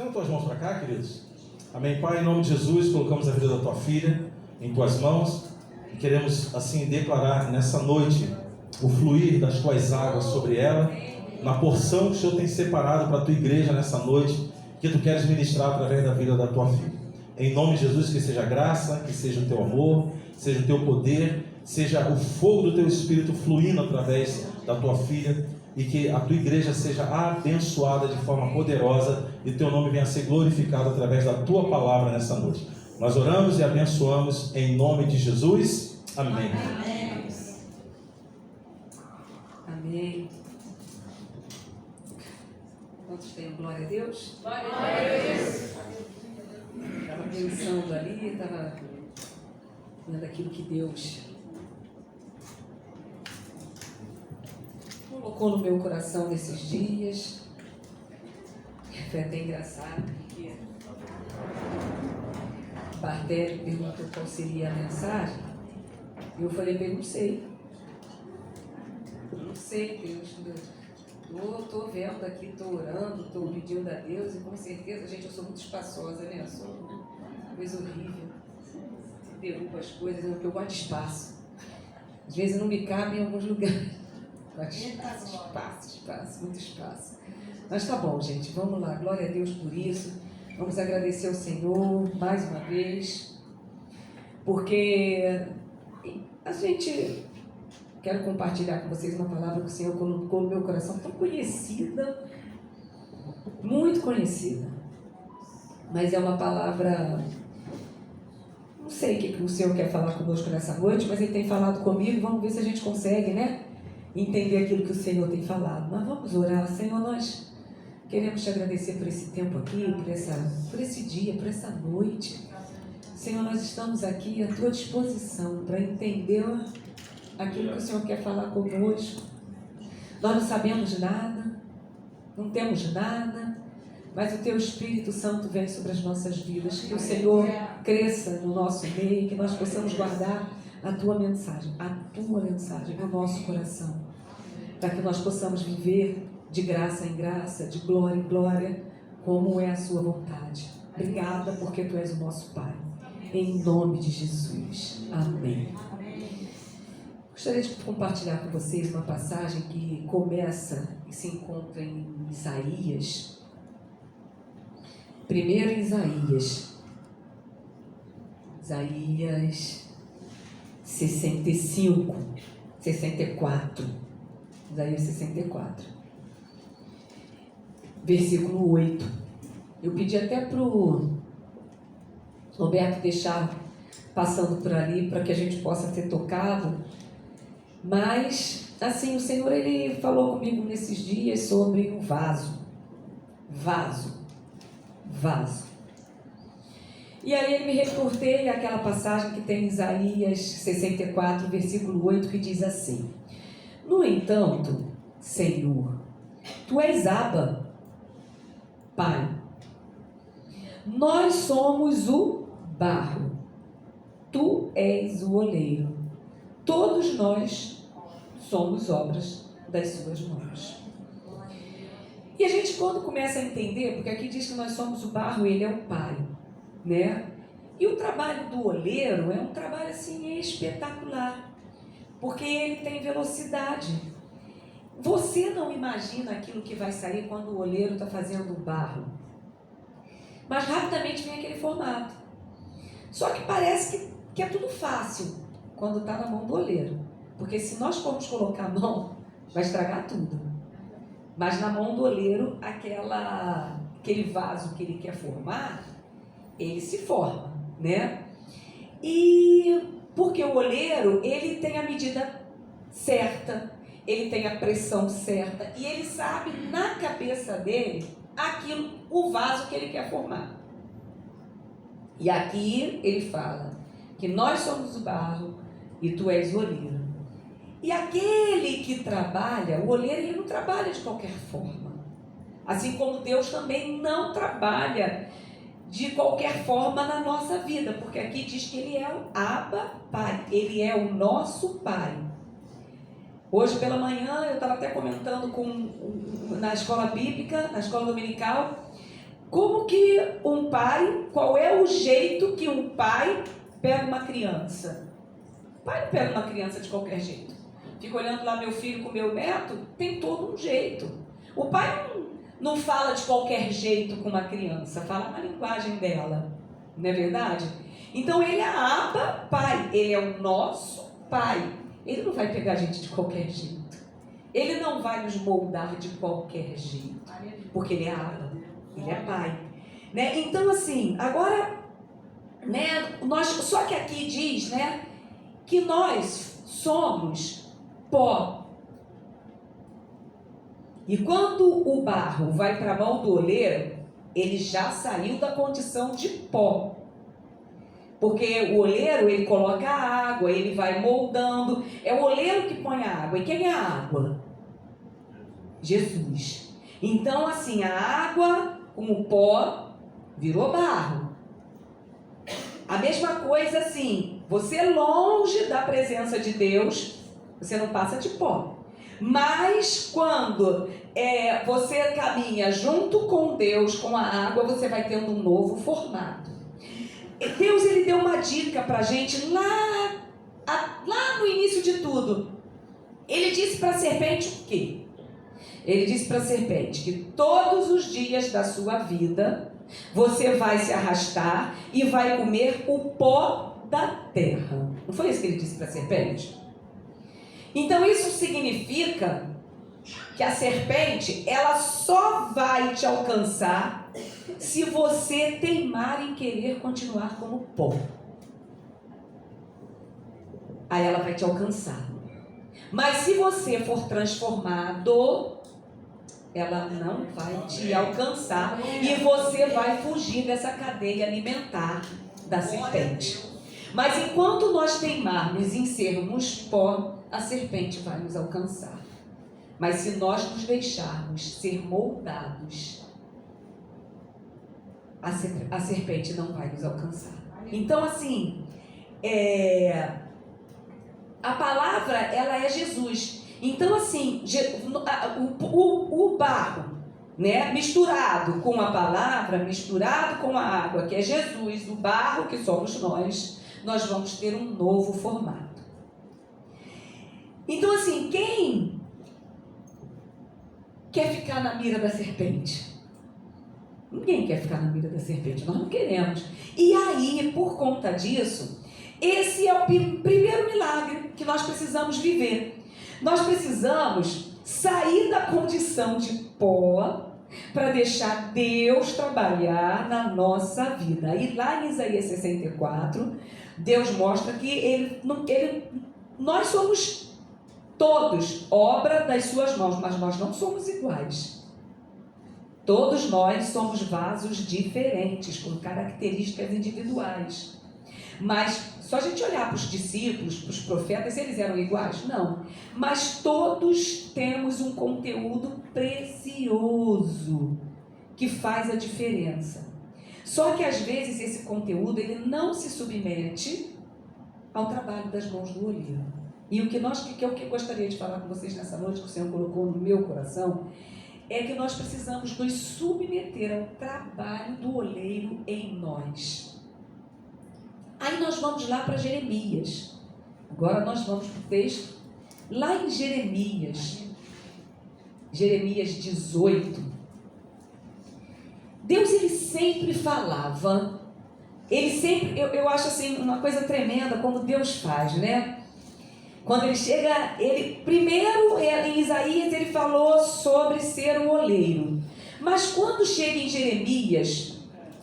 Estenda tuas mãos para cá, queridos. Amém. Pai, em nome de Jesus, colocamos a vida da tua filha em tuas mãos e queremos assim declarar nessa noite o fluir das tuas águas sobre ela, na porção que o Senhor tem separado para a tua igreja nessa noite, que tu queres ministrar através da vida da tua filha. Em nome de Jesus, que seja graça, que seja o teu amor, seja o teu poder, seja o fogo do teu Espírito fluindo através da tua filha, e que a tua igreja seja abençoada de forma poderosa e teu nome venha a ser glorificado através da tua palavra nessa noite. Nós oramos e abençoamos em nome de Jesus. Amém. Amém. Amém. Quantos têm glória a Deus? Glória a Deus. Estava pensando ali, estava vendo aquilo que Deus colocou no meu coração nesses dias. Foi até engraçado, porque Bardelli perguntou qual seria a mensagem. E eu falei para ele, não sei. Não sei, Deus. Eu estou vendo aqui, estou orando, estou pedindo a Deus, e com certeza, gente, eu sou muito espaçosa, né? Eu sou uma coisa horrível. Derrubo as coisas, porque eu gosto de espaço. Às vezes não me cabe em alguns lugares. Espaço, muito espaço. Mas tá bom, gente, vamos lá, glória a Deus por isso. Vamos agradecer ao Senhor mais uma vez, porque a gente, quero compartilhar com vocês uma palavra que o Senhor colocou no meu coração, tão conhecida, muito conhecida, mas é uma palavra, não sei o que o Senhor quer falar conosco nessa noite, mas Ele tem falado comigo, vamos ver se a gente consegue, né? Entender aquilo que o Senhor tem falado. Mas vamos orar. Senhor, nós queremos te agradecer por esse tempo aqui, por esse dia, por essa noite. Senhor, nós estamos aqui à tua disposição para entender aquilo que o Senhor quer falar conosco. Nós não sabemos nada, não temos nada, mas o teu Espírito Santo vem sobre as nossas vidas. Que o Senhor cresça no nosso meio, que nós possamos guardar a tua mensagem no nosso coração, para que nós possamos viver de graça em graça, de glória em glória, como é a sua vontade. Obrigada, porque tu és o nosso Pai. Em nome de Jesus. Amém. Gostaria de compartilhar com vocês uma passagem que começa e se encontra em Isaías. Primeiro em Isaías 64, Isaías 64, versículo 8. Eu pedi até para o Roberto deixar passando por ali, para que a gente possa ter tocado, mas, assim, o Senhor, Ele falou comigo nesses dias sobre um vaso. E aí ele me reportei àquela passagem que tem em Isaías 64, versículo 8, que diz assim: No entanto, Senhor, Tu és Abba, Pai. Nós somos o barro, Tu és o oleiro. Todos nós somos obras das Suas mãos. E a gente, quando começa a entender, porque aqui diz que nós somos o barro, Ele é o Pai, né? E o trabalho do oleiro é um trabalho assim espetacular, porque ele tem velocidade. Você não imagina aquilo que vai sair quando o oleiro está fazendo o barro, mas rapidamente vem aquele formato. Só que parece que é tudo fácil quando está na mão do oleiro, porque se nós formos colocar a mão, vai estragar tudo. Mas na mão do oleiro, aquele vaso que ele quer formar, ele se forma, né? E porque o oleiro, ele tem a medida certa, ele tem a pressão certa, e ele sabe na cabeça dele o vaso que ele quer formar. E aqui ele fala que nós somos o barro e tu és o oleiro. E aquele que trabalha, o oleiro, ele não trabalha de qualquer forma. Assim como Deus também não trabalha de qualquer forma na nossa vida, porque aqui diz que Ele é o Abba Pai, Ele é o nosso Pai. Hoje pela manhã eu estava até comentando na escola bíblica, na escola dominical, Como que um pai, qual é o jeito que um pai pega uma criança? O pai não pega uma criança de qualquer jeito. Fica olhando lá meu filho com meu neto, tem todo um jeito. O pai não fala de qualquer jeito com uma criança, fala na linguagem dela, não é verdade? Então ele é Abba Pai, ele é o nosso Pai. Ele não vai pegar a gente de qualquer jeito. Ele não vai nos moldar de qualquer jeito, porque ele é Abba, ele é Pai. Né? Então assim, agora, né, só que aqui diz, né, que nós somos pó. E quando o barro vai para a mão do oleiro, ele já saiu da condição de pó. Porque o oleiro, ele coloca a água, ele vai moldando. É o oleiro que põe a água. E quem é a água? Jesus. Então, assim, a água, como pó, virou barro. A mesma coisa, assim, você longe da presença de Deus, você não passa de pó. Mas quando você caminha junto com Deus, com a água, você vai tendo um novo formato. Deus, ele deu uma dica pra gente lá no início de tudo. Ele disse para a serpente o quê? Ele disse para a serpente que todos os dias da sua vida você vai se arrastar e vai comer o pó da terra. Não foi isso que ele disse para a serpente? Então isso significa que a serpente, ela só vai te alcançar se você teimar em querer continuar como pó. Aí ela vai te alcançar. Mas se você for transformado, ela não vai te alcançar e você vai fugir dessa cadeia alimentar da serpente. Mas enquanto nós teimarmos em sermos pó, a serpente vai nos alcançar. Mas se nós nos deixarmos ser moldados, a serpente não vai nos alcançar. Então, assim, a palavra, ela é Jesus. Então, assim, o barro, né, misturado com a palavra, misturado com a água, que é Jesus, o barro, que somos nós vamos ter um novo formato. Então, assim, quem quer ficar na mira da serpente? Ninguém quer ficar na mira da serpente, nós não queremos. E aí, por conta disso, esse é o primeiro milagre que nós precisamos viver. Nós precisamos sair da condição de pó para deixar Deus trabalhar na nossa vida. E lá em Isaías 64, Deus mostra que nós somos todos obra das suas mãos, mas nós não somos iguais. Todos nós somos vasos diferentes, com características individuais. Mas só a gente olhar para os discípulos, para os profetas, eles eram iguais? Não. Mas todos temos um conteúdo precioso que faz a diferença. Só que às vezes esse conteúdo ele não se submete ao trabalho das mãos do oleiro. E o que eu gostaria de falar com vocês nessa noite, que o Senhor colocou no meu coração, é que nós precisamos nos submeter ao trabalho do oleiro em nós. Aí nós vamos lá para Jeremias. Agora nós vamos para o texto. Lá em Jeremias 18, Deus ele sempre falava, eu acho assim uma coisa tremenda como Deus faz, né? Quando ele chega, primeiro em Isaías ele falou sobre ser um oleiro. Mas quando chega em Jeremias,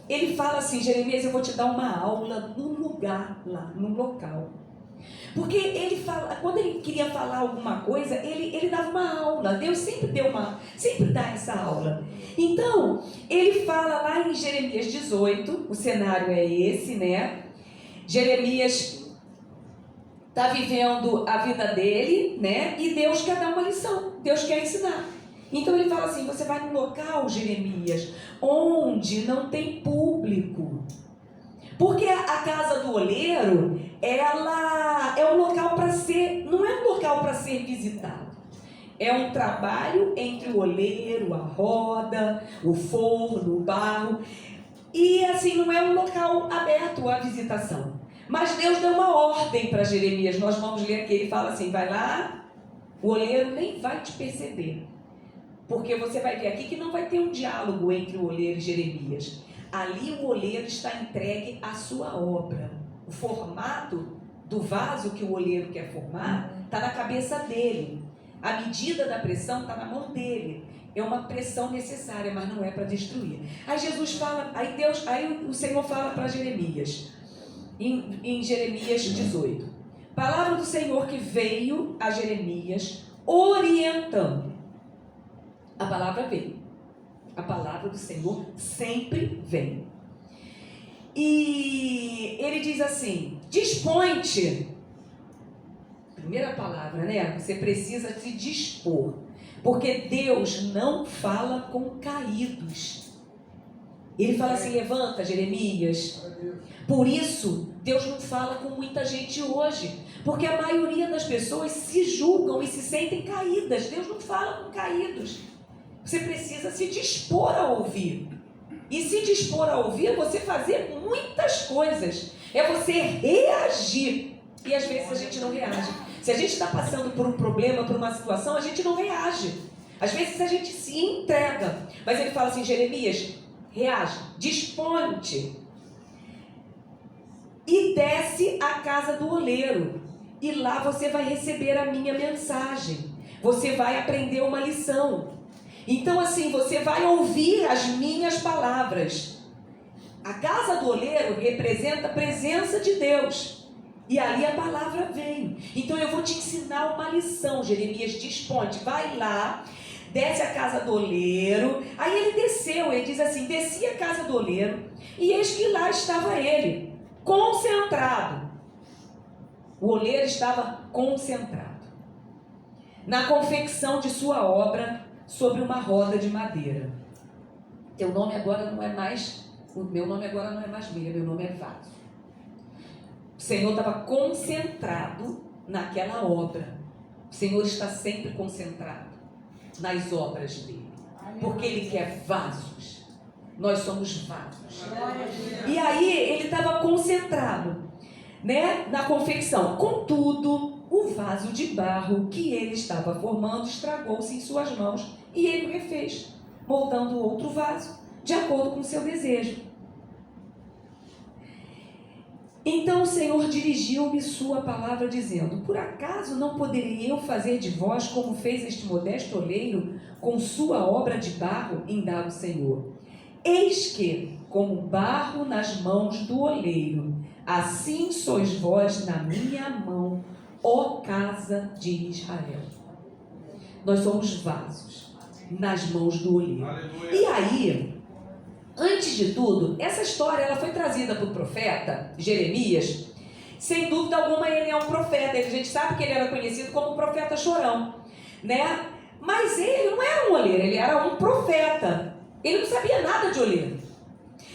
ele fala assim: Jeremias, eu vou te dar uma aula num lugar lá, num local. Porque ele fala, quando ele queria falar alguma coisa, ele dava uma aula. Deus sempre dá essa aula. Então, ele fala lá em Jeremias 18, o cenário é esse, né? Jeremias está vivendo a vida dele, né? E Deus quer dar uma lição, Deus quer ensinar. Então ele fala assim: você vai num local, Jeremias, onde não tem público. Porque a casa do oleiro, ela é um local para ser, não é um local para ser visitado. É um trabalho entre o oleiro, a roda, o forno, o barro. E assim, não é um local aberto à visitação. Mas Deus deu uma ordem para Jeremias. Nós vamos ler aqui, ele fala assim, vai lá, o oleiro nem vai te perceber. Porque você vai ver aqui que não vai ter um diálogo entre o oleiro e Jeremias. Ali o oleiro está entregue à sua obra. O formato do vaso que o oleiro quer formar está na cabeça dele. A medida da pressão está na mão dele. É uma pressão necessária, mas não é para destruir. Aí Jesus fala, aí o Senhor fala para Jeremias, em Jeremias 18. Palavra do Senhor que veio a Jeremias orientando. A palavra veio. A palavra do Senhor sempre vem. E ele diz assim, dispõe-te. Primeira palavra, né? Você precisa se dispor. Porque Deus não fala com caídos. Ele fala assim, levanta, Jeremias. Por isso, Deus não fala com muita gente hoje. Porque a maioria das pessoas se julgam e se sentem caídas. Deus não fala com caídos. Você precisa se dispor a ouvir. E se dispor a ouvir é você fazer muitas coisas. É você reagir. E às vezes a gente não reage. Se a gente está passando por um problema, por uma situação, a gente não reage. Às vezes a gente se entrega. Mas ele fala assim, Jeremias, reage, dispõe-te. E desce à casa do oleiro. E lá você vai receber a minha mensagem. Você vai aprender uma lição. Então assim, você vai ouvir as minhas palavras. A casa do oleiro representa a presença de Deus. E ali a palavra vem. Então eu vou te ensinar uma lição, Jeremias, dispõe-te, vai lá, desce a casa do oleiro. Aí ele desceu, ele diz assim, desci a casa do oleiro, e eis que lá estava ele, concentrado. O oleiro estava concentrado na confecção de sua obra sobre uma roda de madeira. Teu nome agora não é mais, o meu nome agora não é mais Miriam, meu nome é Vaso. O Senhor estava concentrado naquela obra. O Senhor está sempre concentrado nas obras dele. Porque Ele quer vasos. Nós somos vasos. E aí ele estava concentrado, né, na confecção. Contudo, o vaso de barro que ele estava formando estragou-se em suas mãos e ele o refez, moldando outro vaso de acordo com o seu desejo. Então o Senhor dirigiu-me sua palavra dizendo, por acaso não poderia eu fazer de vós como fez este modesto oleiro com sua obra de barro? Indaga o Senhor. Eis que, como barro nas mãos do oleiro, assim sois vós na minha mão, ó casa de Israel. Nós somos vasos nas mãos do oleiro. Aleluia. E aí, antes de tudo, essa história ela foi trazida para o profeta Jeremias. Sem dúvida alguma ele é um profeta. A gente sabe que ele era conhecido como o profeta chorão, né? Mas ele não era um oleiro, ele era um profeta. Ele não sabia nada de oleiro.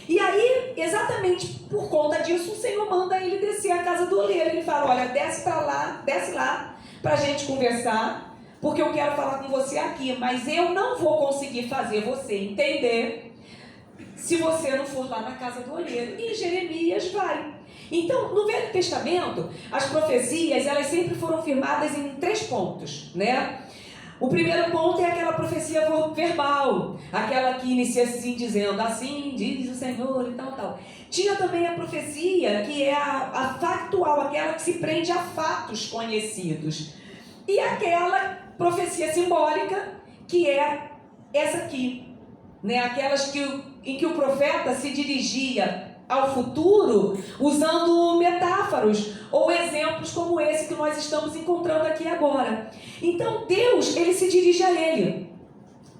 E aí, exatamente por conta disso, o Senhor manda ele descer à casa do oleiro. Ele fala, olha, desce lá para a gente conversar, porque eu quero falar com você aqui, mas eu não vou conseguir fazer você entender se você não for lá na casa do oleiro. E Jeremias vai. Então, no Velho Testamento, as profecias, elas sempre foram firmadas em 3 pontos, né? O primeiro ponto é aquela profecia verbal, aquela que inicia assim dizendo, assim diz o Senhor e tal. Tinha também a profecia que é a factual, aquela que se prende a fatos conhecidos. E aquela profecia simbólica que é essa aqui, né? Aquelas em que o profeta se dirigia ao futuro usando metáforas ou exemplos como esse que nós estamos encontrando aqui agora. Então Deus, ele se dirige a ele.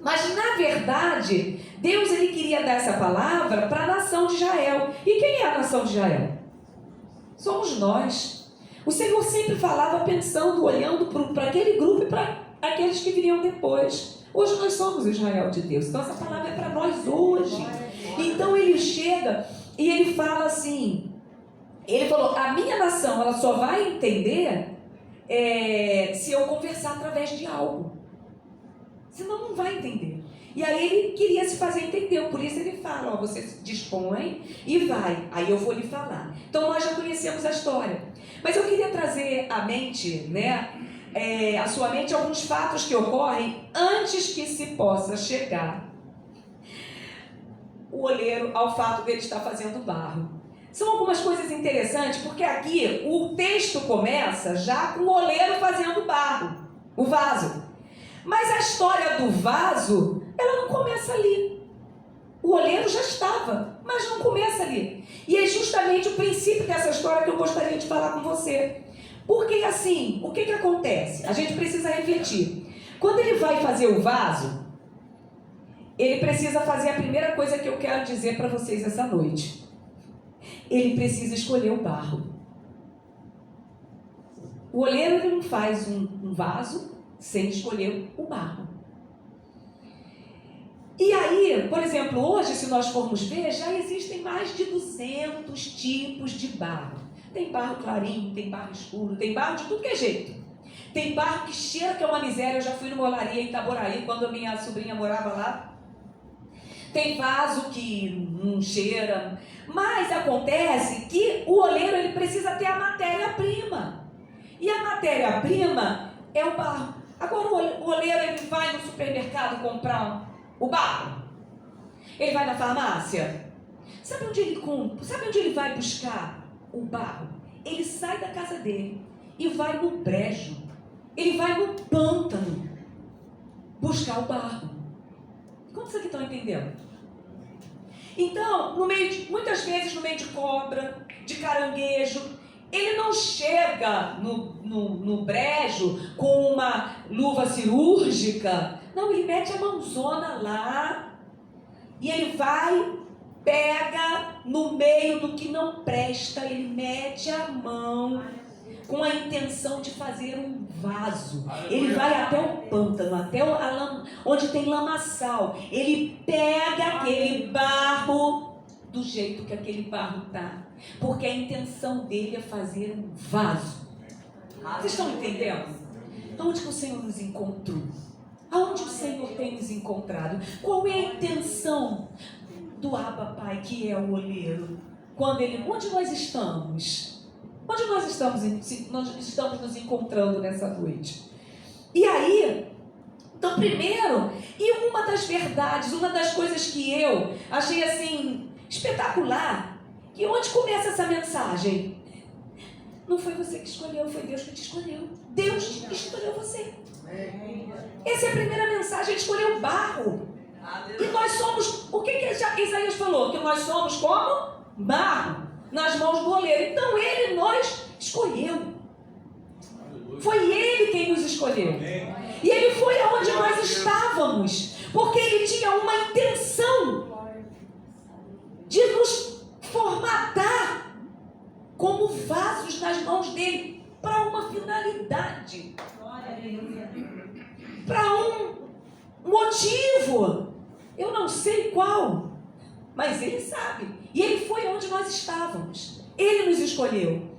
Mas na verdade, Deus ele queria dar essa palavra para a nação de Israel. E quem é a nação de Israel? Somos nós. O Senhor sempre falava pensando, olhando para aquele grupo e para aqueles que viriam depois. Hoje nós somos o Israel de Deus. Então essa palavra é para nós hoje. Então ele chega e ele fala assim, ele falou, a minha nação ela só vai entender se eu conversar através de algo. Senão não vai entender. E aí ele queria se fazer entender, por isso ele fala, ó, você se dispõe e vai, aí eu vou lhe falar. Então nós já conhecemos a história. Mas eu queria trazer à mente, né, à sua mente alguns fatos que ocorrem antes que se possa chegar o oleiro ao fato dele estar fazendo barro. São algumas coisas interessantes, porque aqui o texto começa já com o oleiro fazendo barro, o vaso. Mas a história do vaso, ela não começa ali. O oleiro já estava, mas não começa ali. E é justamente o princípio dessa história que eu gostaria de falar com você. Porque assim, o que acontece? A gente precisa refletir. Quando ele vai fazer o vaso, ele precisa fazer a primeira coisa que eu quero dizer para vocês essa noite. Ele precisa escolher o barro. O oleiro ele não faz um vaso sem escolher o barro. E aí, por exemplo, hoje, se nós formos ver, já existem mais de 200 tipos de barro. Tem barro clarinho, tem barro escuro, tem barro de tudo que é jeito. Tem barro que cheira, que é uma miséria. Eu já fui numa olaria em Itaboraí, quando a minha sobrinha morava lá. Tem vaso que não cheira. Mas acontece que o oleiro ele precisa ter a matéria-prima. E a matéria-prima é o barro. Agora o oleiro ele vai no supermercado comprar o barro. Ele vai na farmácia. Sabe onde ele compra? Sabe onde ele vai buscar o barro? Ele sai da casa dele e vai no brejo. Ele vai no pântano buscar o barro. Quantos aqui estão entendendo? Então, muitas vezes no meio de cobra, de caranguejo, ele não chega no brejo com uma luva cirúrgica. Não, ele mete a mãozona lá e ele vai, pega no meio do que não presta, ele mete a mão com a intenção de fazer um vaso. Ele vai até o pântano, até onde tem lamaçal. Ele pega aquele barro do jeito que aquele barro está, porque a intenção dele é fazer um vaso. Vocês estão entendendo? Onde que o Senhor nos encontrou? Aonde o Senhor tem nos encontrado? Qual é a intenção do Abba Pai, que é o oleiro? Onde nós estamos? Onde nós estamos nos encontrando nessa noite? E aí, então primeiro, e uma das verdades, uma das coisas que eu achei assim espetacular, que onde começa essa mensagem? Não foi você que escolheu, foi Deus que te escolheu. Deus escolheu você. Essa é a primeira mensagem, ele escolheu o barro. E nós somos, o que Isaías falou? Que nós somos como? Barro nas mãos do oleiro. Então ele nos escolheu. Foi ele quem nos escolheu. E ele foi aonde nós estávamos, porque ele tinha uma intenção de nos formatar como vasos nas mãos dele, para uma finalidade, para um motivo. Eu não sei qual, mas ele sabe. E ele foi onde nós estávamos. Ele nos escolheu.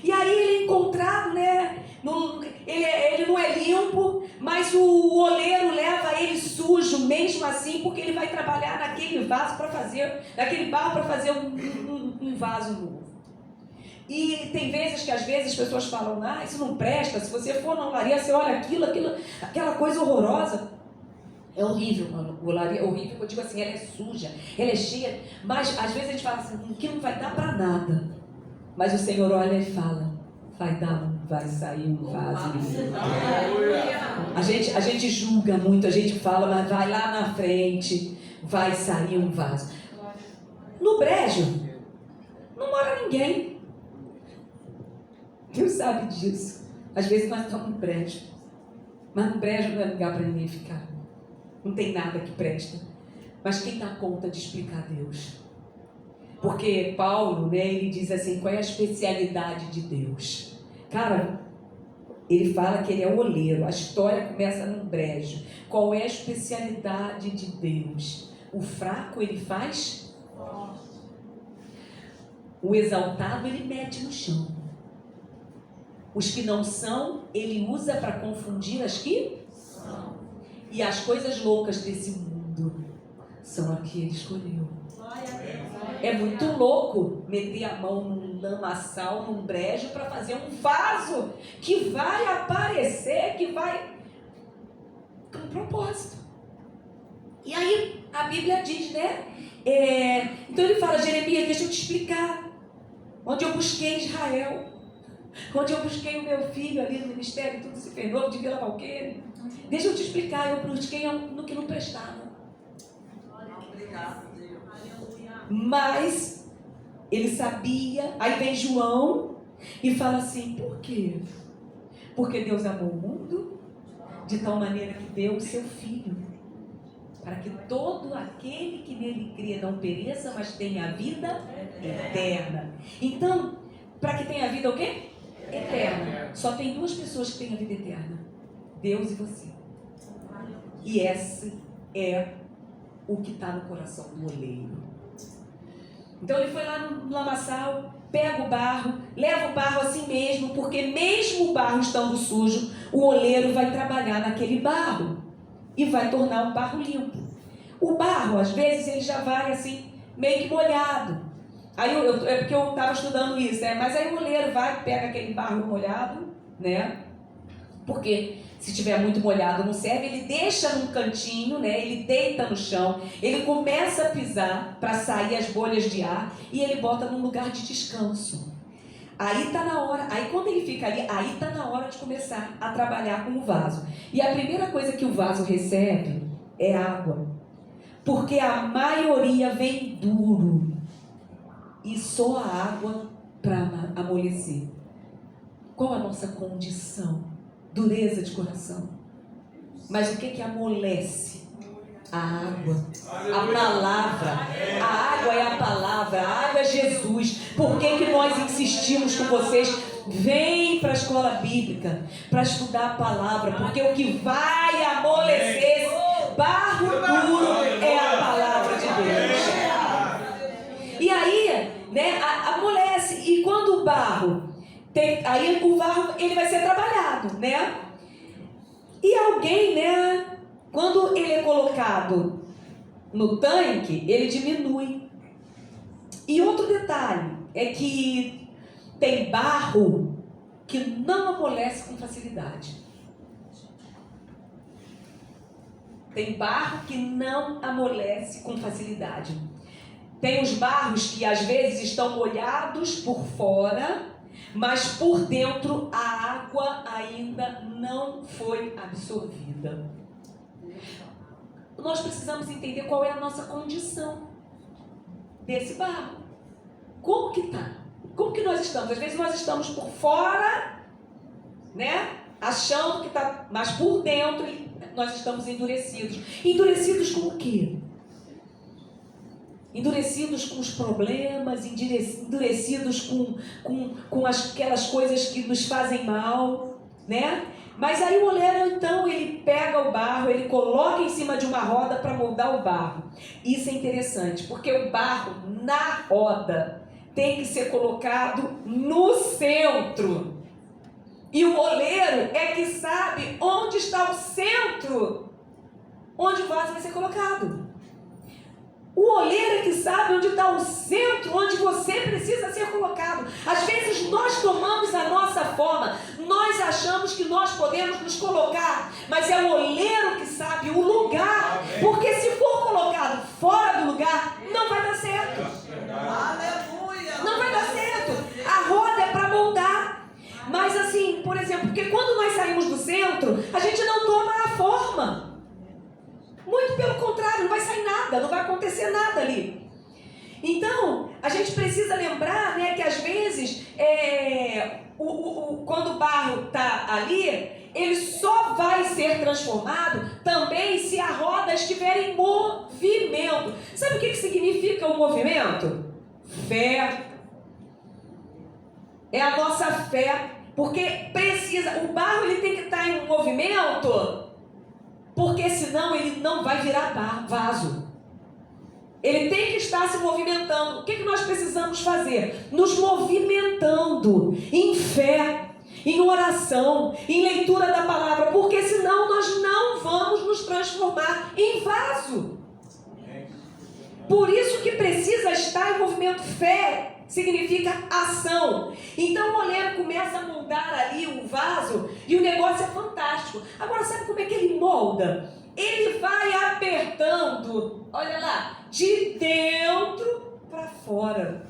E aí ele é encontrado, né? Ele não é limpo, mas o oleiro leva ele sujo mesmo assim, porque ele vai trabalhar naquele vaso para fazer, naquele barro para fazer um vaso novo. E tem vezes que às vezes as pessoas falam, isso não presta, se você for na olaria, você olha aquela coisa horrorosa. É horrível, mano. A olaria é horrível, eu digo assim, ela é suja, ela é cheia, mas às vezes a gente fala assim, que não vai dar para nada. Mas o Senhor olha e fala, vai sair um vaso. A gente julga muito, a gente fala, mas vai lá na frente, vai sair um vaso. No brejo, não mora ninguém. Deus sabe disso. Às vezes nós estamos no brejo, mas no brejo não é lugar para ninguém ficar. Não tem nada que presta. Mas quem dá conta de explicar Deus? Porque Paulo, né, ele diz assim, qual é a especialidade de Deus? Cara, ele fala que ele é o oleiro. A história começa num brejo. Qual é a especialidade de Deus? O fraco ele faz? O exaltado ele mete no chão. Os que não são, ele usa para confundir as que são. E as coisas loucas desse mundo são a que ele escolheu. É muito louco meter a mão num lamaçal, num brejo, para fazer um vaso que vai aparecer, que vai com um propósito. E aí a Bíblia diz, né? Então ele fala, Jeremias, deixa eu te explicar. Onde eu busquei Israel, onde eu busquei o meu filho ali no ministério, tudo se fez novo de Vila Valqueire. Deixa eu te explicar, eu busquei no que não prestava. Mas ele sabia, aí vem João e fala assim, por quê? Porque Deus amou o mundo de tal maneira que deu o seu filho, para que todo aquele que nele crê não pereça, mas tenha a vida eterna. Então, para que tenha a vida o quê? Eterna. Só tem duas pessoas que têm a vida eterna, Deus e você. E esse é o que está no coração do oleiro. Então ele foi lá no lamaçal, pega o barro, leva o barro assim mesmo, porque mesmo o barro estando sujo, o oleiro vai trabalhar naquele barro e vai tornar o barro limpo. O barro, às vezes, ele já vai assim, meio que molhado. Aí é porque eu estava estudando isso, né? Mas aí o oleiro vai, pega aquele barro molhado, né? Porque se tiver muito molhado não serve, ele deixa num cantinho, né? Ele deita no chão, ele começa a pisar para sair as bolhas de ar e ele bota num lugar de descanso. Aí está na hora, aí quando ele fica ali, aí está na hora de começar a trabalhar com o vaso. E a primeira coisa que o vaso recebe é água, porque a maioria vem duro e só a água para amolecer. Qual a nossa condição? Dureza de coração. Mas o que amolece? A água, a palavra. A água é a palavra, a água é Jesus. Por que nós insistimos com vocês? Vem para a escola bíblica para estudar a palavra, porque o que vai amolecer esse barro duro é a palavra de Deus. E aí, né, amolece. E quando o barro aí o barro ele vai ser trabalhado, né? E alguém, né? Quando ele é colocado no tanque, ele diminui. E outro detalhe é que tem barro que não amolece com facilidade. Tem barro que não amolece com facilidade. Tem os barros que às vezes estão molhados por fora, mas por dentro a água ainda não foi absorvida. Nós precisamos entender qual é a nossa condição desse barro. Como que está? Como que nós estamos? Às vezes nós estamos por fora, né? Achando que está, mas por dentro nós estamos endurecidos. Endurecidos com o quê? Endurecidos com os problemas, endurecidos com aquelas coisas que nos fazem mal, né? Mas aí o oleiro, então, ele pega o barro, ele coloca em cima de uma roda para moldar o barro. Isso é interessante, porque o barro na roda tem que ser colocado no centro. E o oleiro é que sabe onde está o centro, onde o vaso vai ser colocado. O oleiro é que sabe onde está o centro, onde você precisa ser colocado. Às vezes nós tomamos a nossa forma, nós achamos que nós podemos nos colocar, mas é o oleiro que sabe o lugar, porque se for colocado fora do lugar, não vai dar certo. Aleluia! Não vai dar certo. A roda é para moldar. Mas assim, por exemplo, porque quando nós saímos do centro, a gente não toma a forma. Muito pelo contrário, não vai sair nada, não vai acontecer nada ali. Então, a gente precisa lembrar, né, que às vezes, quando o barro está ali, ele só vai ser transformado também se a roda estiver em movimento. Sabe o que significa o movimento? Fé. É a nossa fé, porque o barro ele tem que estar em movimento, porque senão ele não vai virar vaso. Ele tem que estar se movimentando. O que nós precisamos fazer? Nos movimentando em fé. em oração, em leitura da palavra, porque senão nós não vamos nos transformar em vaso. Por isso que precisa estar em movimento. Fé significa ação. Então o oleiro começa a moldar ali o vaso e o negócio é fantástico. Agora, sabe como é que ele molda? Ele vai apertando, olha lá, de dentro para fora.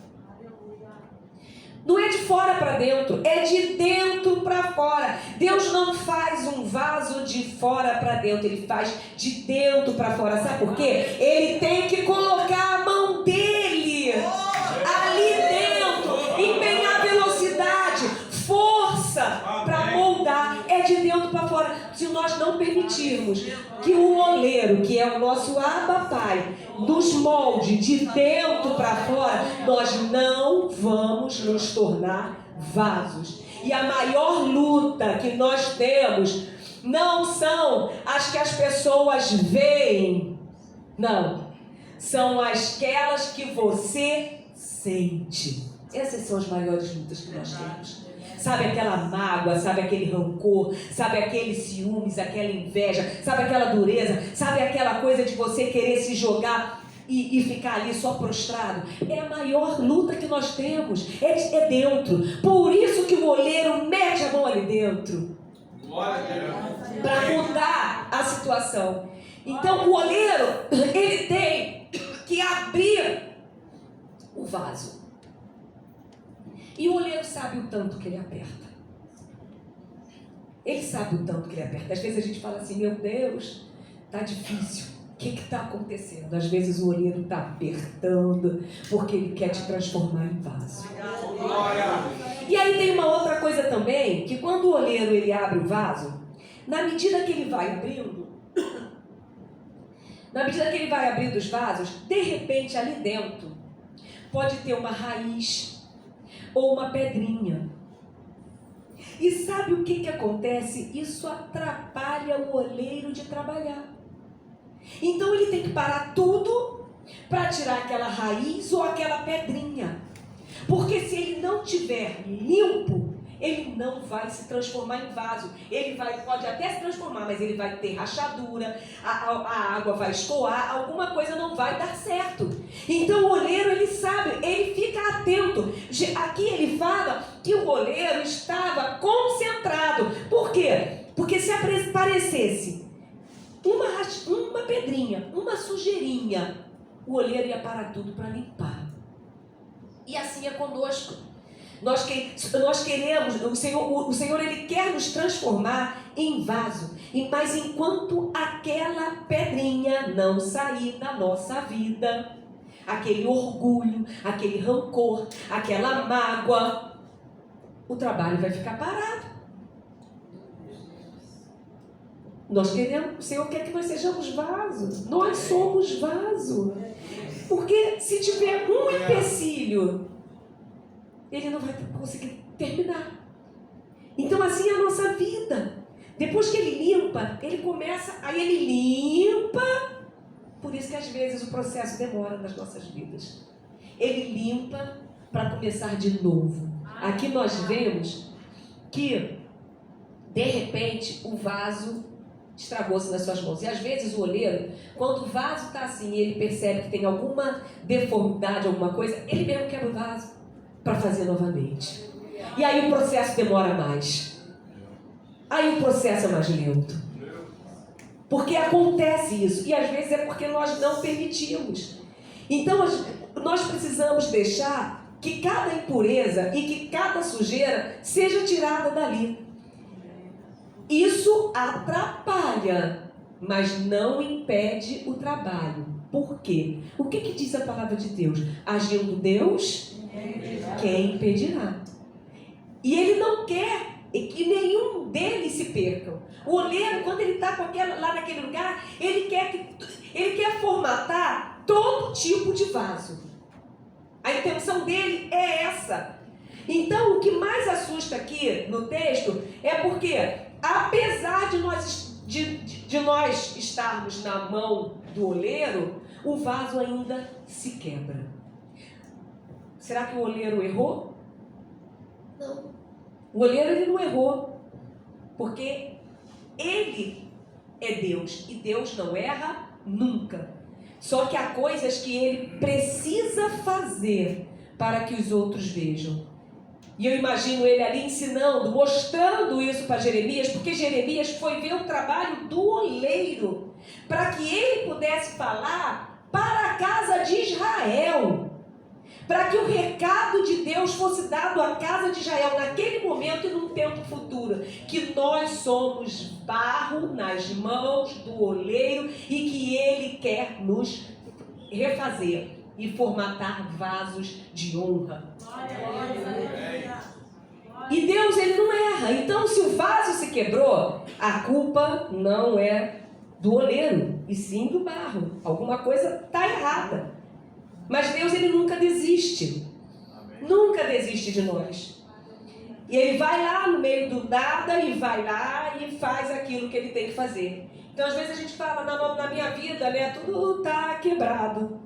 Não é de fora para dentro, é de dentro para fora. Deus não faz um vaso de fora para dentro, Ele faz de dentro para fora. Sabe por quê? Ele tem que colocar a mão dele ali dentro, empenhar velocidade, força para moldar. É de dentro para fora. Se nós não permitirmos que o oleiro, que é o nosso Abba Pai, nos molde de dentro para fora, nós não vamos nos tornar vasos. E a maior luta que nós temos não são as que as pessoas veem, não, são aquelas que você sente. Essas são as maiores lutas que nós temos. Sabe aquela mágoa, sabe aquele rancor, sabe aquele ciúmes, aquela inveja, sabe aquela dureza, sabe aquela coisa de você querer se jogar e ficar ali só prostrado. É a maior luta que nós temos, é dentro. Por isso que o oleiro mete a mão ali dentro, para mudar a situação. Então o oleiro, ele tem que abrir o vaso. E o oleiro sabe o tanto que ele aperta. Ele sabe o tanto que ele aperta. Às vezes a gente fala assim, meu Deus, tá difícil. O que está acontecendo? Às vezes o oleiro está apertando, porque ele quer te transformar em vaso. E aí tem uma outra coisa também, que quando o oleiro ele abre o vaso, na medida que ele vai abrindo, na medida que ele vai abrindo os vasos, de repente ali dentro pode ter uma raiz ou uma pedrinha. E sabe o que acontece? Isso atrapalha o oleiro de trabalhar. Então ele tem que parar tudo para tirar aquela raiz ou aquela pedrinha. Porque se ele não tiver limpo, ele não vai se transformar em vaso. Ele pode até se transformar, mas ele vai ter rachadura, a água vai escoar, alguma coisa não vai dar certo. Então o oleiro, ele sabe, ele fica atento. Aqui ele fala que o oleiro estava concentrado. Por quê? Porque se aparecesse uma pedrinha, uma sujeirinha, o oleiro ia parar tudo para limpar. E assim é conosco. Nós queremos, o Senhor ele quer nos transformar em vaso, mas enquanto aquela pedrinha não sair da nossa vida, aquele orgulho, aquele rancor, aquela mágoa, o trabalho vai ficar parado. Nós queremos, o Senhor quer que nós sejamos vasos. Nós somos vaso. Porque se tiver um empecilho, ele não vai conseguir terminar. Então assim é a nossa vida. Depois que ele limpa, ele começa, aí ele limpa. Por isso que às vezes o processo demora nas nossas vidas. Ele limpa para começar de novo. Aqui nós vemos que, de repente, o vaso estragou-se nas suas mãos. E às vezes o oleiro, quando o vaso está assim, ele percebe que tem alguma deformidade, alguma coisa, ele mesmo quebra o vaso para fazer novamente. E aí o processo demora mais. Aí o processo é mais lento. Porque acontece isso. E às vezes é porque nós não permitimos. Então nós precisamos deixar que cada impureza e que cada sujeira seja tirada dali. Isso atrapalha, mas não impede o trabalho. Por quê? O que diz a palavra de Deus? Agindo Deus, quem impedirá? E ele não quer que nenhum deles se percam. O oleiro, quando ele está lá naquele lugar, ele quer formatar todo tipo de vaso. A intenção dele é essa. Então, o que mais assusta aqui no texto é porque, apesar de nós estarmos na mão do oleiro, o vaso ainda se quebra. Será que o oleiro errou? Não. O oleiro, ele não errou, porque ele é Deus, e Deus não erra nunca. Só que há coisas que ele precisa fazer para que os outros vejam. E eu imagino ele ali ensinando, mostrando isso para Jeremias, porque Jeremias foi ver o trabalho do oleiro, para que ele pudesse falar para a casa de Israel, para que o recado de Deus fosse dado à casa de Israel naquele momento e num tempo futuro, que nós somos barro nas mãos do oleiro e que ele quer nos refazer e formatar vasos de honra. E Deus, ele não erra. Então, se o vaso se quebrou, a culpa não é do oleiro, e sim do barro. Alguma coisa está errada. Mas Deus, ele nunca desiste. Nunca desiste de nós. E ele vai lá no meio do nada e vai lá e faz aquilo que ele tem que fazer. Então, às vezes a gente fala, na minha vida, né, tudo está quebrado.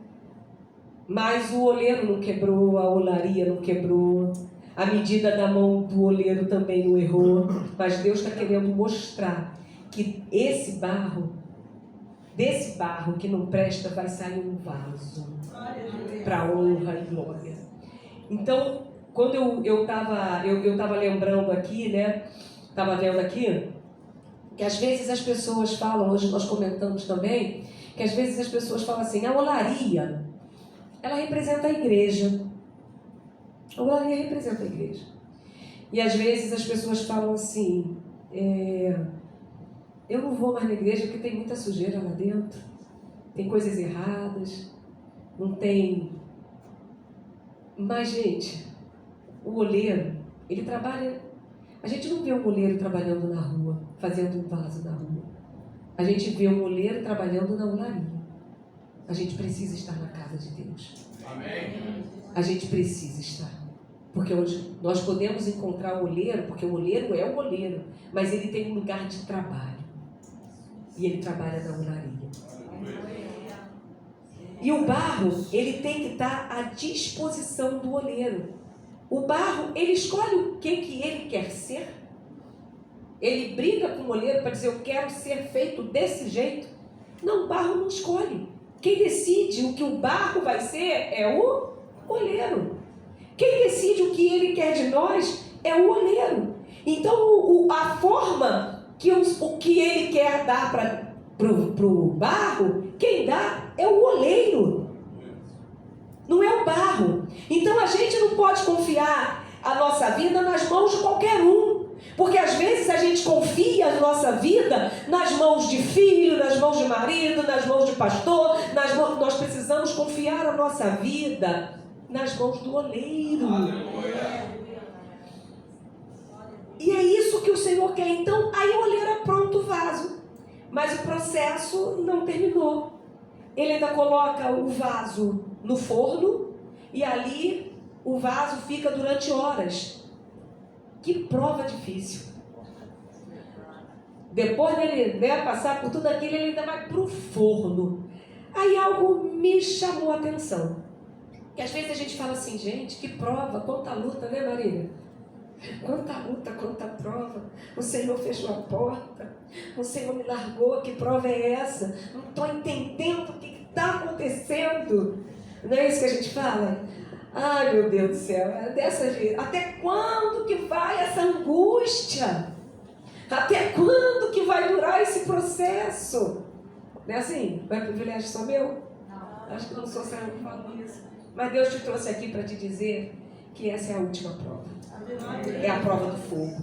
Mas o oleiro não quebrou, a olaria não quebrou. A medida da mão do oleiro também não errou. Mas Deus está querendo mostrar que desse barro que não presta, vai sair um vaso para honra e glória. Então, quando eu estava lembrando aqui, né? Estava vendo aqui, que às vezes as pessoas falam, hoje nós comentamos também, que às vezes as pessoas falam assim, a olaria, ela representa a igreja. A olaria representa a igreja. E às vezes as pessoas falam assim, eu não vou mais na igreja porque tem muita sujeira lá dentro, tem coisas erradas, não tem... Mas, gente, o oleiro, ele trabalha... A gente não vê um oleiro trabalhando na rua, fazendo um vaso na rua. A gente vê um oleiro trabalhando na olaria. A gente precisa estar na casa de Deus. Amém. A gente precisa estar. Porque hoje nós podemos encontrar o oleiro, porque o oleiro é o oleiro, mas ele tem um lugar de trabalho. E ele trabalha na olaria. E o barro, ele tem que estar à disposição do oleiro. O barro, ele escolhe o que ele quer ser. Ele briga com o oleiro para dizer, eu quero ser feito desse jeito. Não, o barro não escolhe. Quem decide o que o barro vai ser é o oleiro. Quem decide o que ele quer de nós é o oleiro. Então, a forma que o que ele quer dar para o barro, quem dá é o oleiro. Não é o barro. Então, a gente não pode confiar a nossa vida nas mãos de qualquer um. Porque às vezes a gente confia a nossa vida nas mãos de filho, nas mãos de marido, nas mãos de pastor. Nós precisamos confiar a nossa vida nas mãos do oleiro. E é isso que o Senhor quer. Então, aí o oleiro apronta o vaso. Mas o processo não terminou. Ele ainda coloca o vaso no forno e ali o vaso fica durante horas. Que prova difícil. Depois dele passar por tudo aquilo, ele ainda vai para o forno. Aí algo me chamou a atenção. Que às vezes a gente fala assim, gente, que prova, quanta luta, né, Marília? Quanta luta, quanta prova. O Senhor fechou a porta, o Senhor me largou, que prova é essa? Não estou entendendo o que está acontecendo. Não é isso que a gente fala? Ai, meu Deus do céu, dessa vez. Até quando que vai essa angústia? Até quando que vai durar esse processo? Não é assim? Não é privilégio só meu? Não. Acho que eu não sou sério que falo isso. Mas Deus te trouxe aqui para te dizer que essa é a última prova. É a prova do fogo.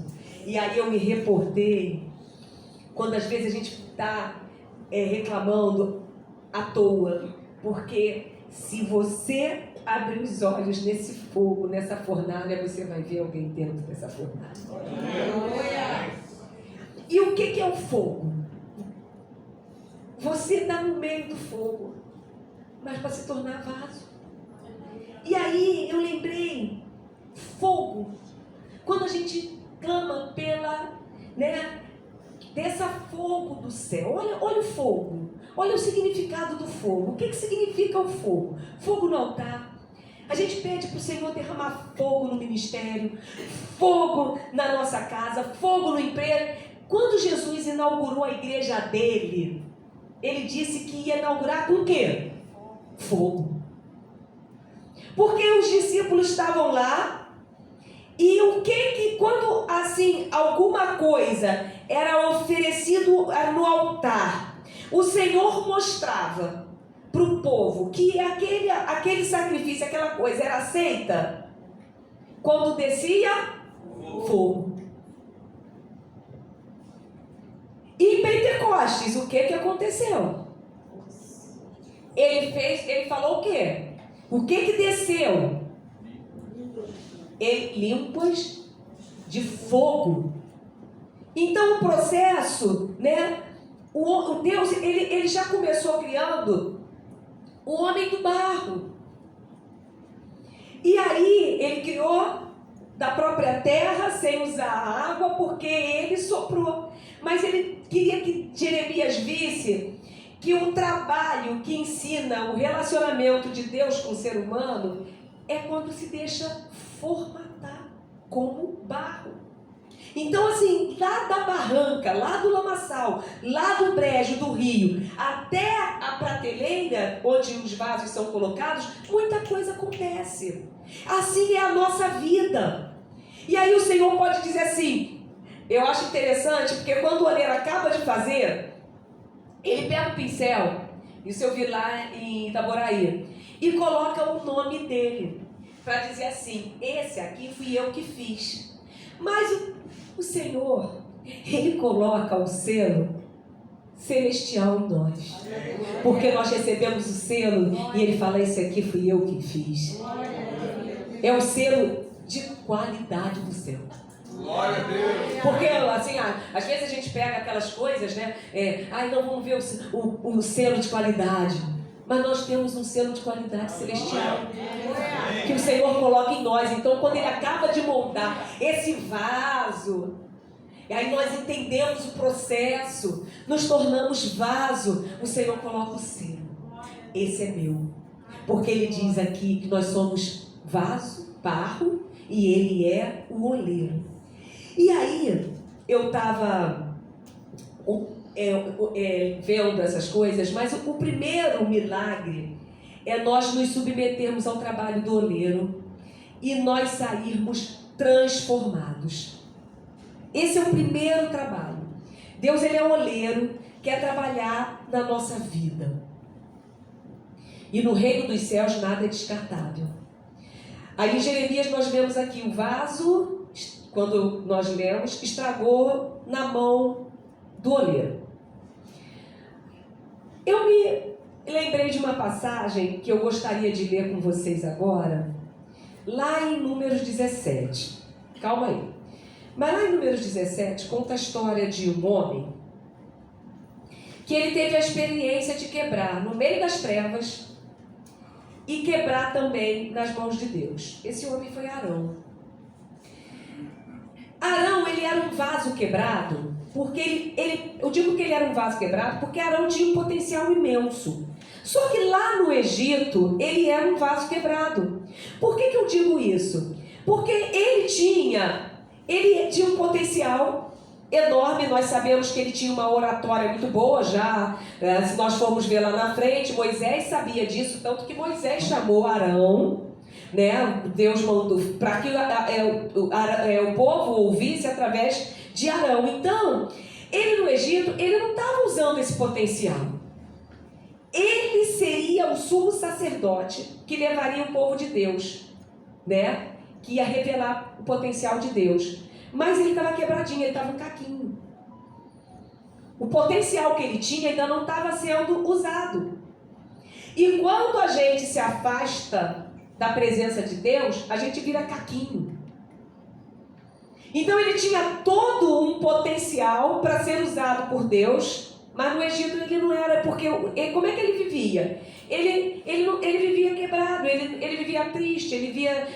E aí eu me reportei, quando às vezes a gente está reclamando à toa, porque se você abrir os olhos nesse fogo, nessa fornalha, você vai ver alguém dentro dessa fornalha. E o que é o fogo? Você está no meio do fogo, mas para se tornar vaso. E aí eu lembrei, fogo, quando a gente clama pela, dessa fogo do céu, olha o fogo, olha o significado do fogo. O que significa o fogo? Fogo no altar. A gente pede para o Senhor derramar fogo no ministério, fogo na nossa casa, fogo no emprego. Quando Jesus inaugurou a igreja dele, ele disse que ia inaugurar com o quê? Fogo. Porque os discípulos estavam lá e quando assim alguma coisa era oferecido no altar, o Senhor mostrava para o povo que aquele sacrifício, aquela coisa era aceita quando descia fogo. E em Pentecostes, o que aconteceu? Ele falou o quê? O que desceu? Línguas de fogo. Então o processo, né? O Deus, ele já começou criando o homem do barro. E aí ele criou da própria terra, sem usar a água, porque ele soprou. Mas ele queria que Jeremias visse que o trabalho que ensina o relacionamento de Deus com o ser humano é quando se deixa formatar como barro. Então assim, lá da barranca, lá do lamaçal, lá do brejo do rio, até a prateleira onde os vasos são colocados, muita coisa acontece. Assim é a nossa vida. E aí o Senhor pode dizer assim, eu acho interessante, porque quando o oleiro acaba de fazer, ele pega o pincel, isso eu vi lá em Itaboraí, e coloca o nome dele, para dizer assim, esse aqui fui eu que fiz. Mas o Senhor, ele coloca o selo celestial em nós, porque nós recebemos o selo e ele fala, esse aqui fui eu que fiz. É o selo de qualidade do céu. Glória a Deus. Porque assim, às vezes a gente pega aquelas coisas, né? Não vamos ver o selo de qualidade. Mas nós temos um selo de qualidade celestial que o Senhor coloca em nós. Então quando Ele acaba de moldar esse vaso, e aí nós entendemos o processo, nos tornamos vaso, o Senhor coloca o selo. Esse é meu. Porque Ele diz aqui que nós somos vaso, barro, e Ele é o oleiro. E aí eu estava vendo essas coisas, mas o primeiro milagre é nós nos submetermos ao trabalho do oleiro e nós sairmos transformados. Esse é o primeiro trabalho. Deus, ele é o oleiro, quer trabalhar na nossa vida. E no reino dos céus nada é descartável. Aí em Jeremias nós vemos aqui o vaso, quando nós lemos, estragou na mão do oleiro. Eu me lembrei de uma passagem que eu gostaria de ler com vocês agora, lá em Números 17. Calma aí. Mas lá em Números 17 conta a história de um homem que ele teve a experiência de quebrar no meio das trevas e quebrar também nas mãos de Deus. Esse homem foi Arão. Arão, ele era um vaso quebrado, porque eu digo que ele era um vaso quebrado porque Arão tinha um potencial imenso. Só que lá no Egito, ele era um vaso quebrado. Por que eu digo isso? Porque ele tinha um potencial enorme. Nós sabemos que ele tinha uma oratória muito boa já. Se nós formos ver lá na frente, Moisés sabia disso, tanto que Moisés chamou Arão, né? Deus mandou para que o povo ouvisse através de Arão. Então, ele no Egito, ele não estava usando esse potencial. Ele seria o sumo sacerdote que levaria o povo de Deus, né? Que ia revelar o potencial de Deus. Mas ele estava quebradinho, ele estava um caquinho. O potencial que ele tinha ainda não estava sendo usado. E quando a gente se afasta da presença de Deus, a gente vira caquinho. Então ele tinha todo um potencial para ser usado por Deus, mas no Egito ele não era, porque como é que ele vivia? Ele vivia quebrado, ele vivia triste, ele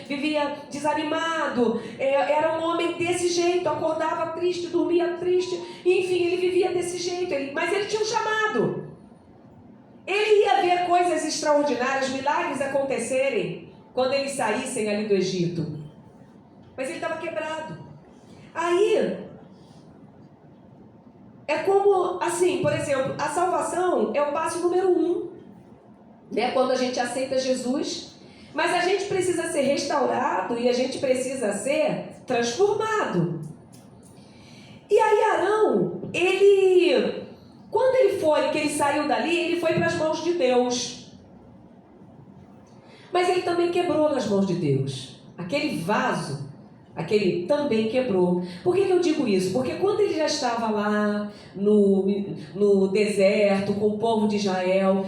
vivia desanimado, era um homem desse jeito, acordava triste, dormia triste, enfim, ele vivia desse jeito, mas ele tinha um chamado. Ele ia ver coisas extraordinárias, milagres acontecerem quando eles saíssem ali do Egito. Mas ele estava quebrado. Aí, é como, assim, por exemplo, a salvação é o passo número 1, né? Quando a gente aceita Jesus, mas a gente precisa ser restaurado e a gente precisa ser transformado. E aí Arão, quando ele foi, que ele saiu dali, ele foi para as mãos de Deus. Mas ele também quebrou nas mãos de Deus. Aquele vaso, aquele também quebrou. Por que eu digo isso? Porque quando ele já estava lá no deserto com o povo de Israel,